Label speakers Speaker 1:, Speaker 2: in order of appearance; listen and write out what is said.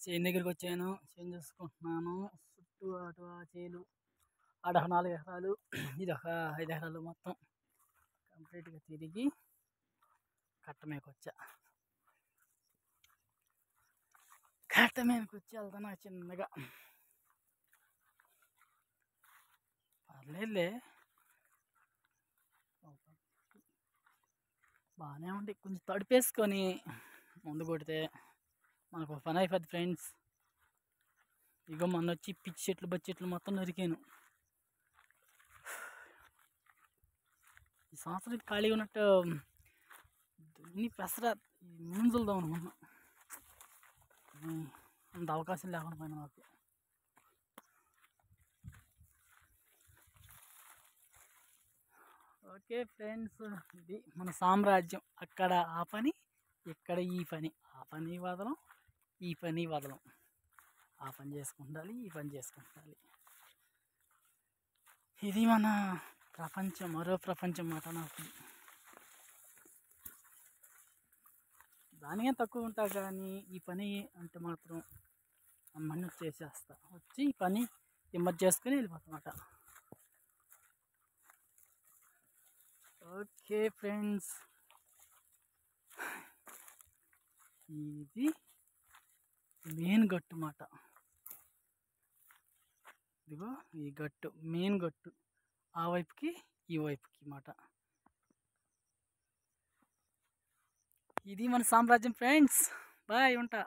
Speaker 1: చేను దగ్గరికి వచ్చాను. చేను చూసుకుంటున్నాను. చుట్టూ అటు ఆ చేలు ఆడ 4 ఎకరాలు, ఇదొక 5 ఎకరాలు మొత్తం కంప్లీట్గా తిరిగి కట్ట మీదకొచ్చా. కట్ట మీదకొచ్చి వెళ్తున్నా చిన్నగా. పర్లేదులే, బాగానే ఉంది. కొంచెం తడిపేసుకొని ముందు కొడితే మనకు ఒక పని అయిపోద్ది ఫ్రెండ్స్. ఇగో మొన్న వచ్చి పిచ్చి చెట్లు బచ్చి చెట్లు మొత్తం నరికాను. ఈ సంవత్సరం ఖాళీగా ఉన్నట్టు దున్ని పెసర ముంజులదాం అనుకున్నా, అంత అవకాశం లేకుండా పోయినా నాకు. ఓకే ఫ్రెండ్స్, ఇది మన సామ్రాజ్యం. అక్కడ ఆ పని, ఇక్కడ ఈ పని. ఆ పని వదలం, ఈ పని వదలం. ఆ పని చేసుకుంటాలి, ఈ పని చేసుకుంటాలి. ఇది మన ప్రపంచం, మరో ప్రపంచం మాట నాకు. దానికే తక్కువ ఉంటా కానీ ఈ పని అంటే మాత్రం అమ్మని చేసేస్తా. వచ్చి ఈ పని హిమ్మత్ చేసుకుని వెళ్ళిపోతామాట. ఓకే ఫ్రెండ్స్, ఇది మెయిన్ గట్టు మాట. ఇదిగో ఈ గట్టు మెయిన్ గట్టు, ఆ వైపుకి ఈ వైపుకి మాట. ఇది మన సామ్రాజ్యం ఫ్రెండ్స్. బాయ్, ఉంటా.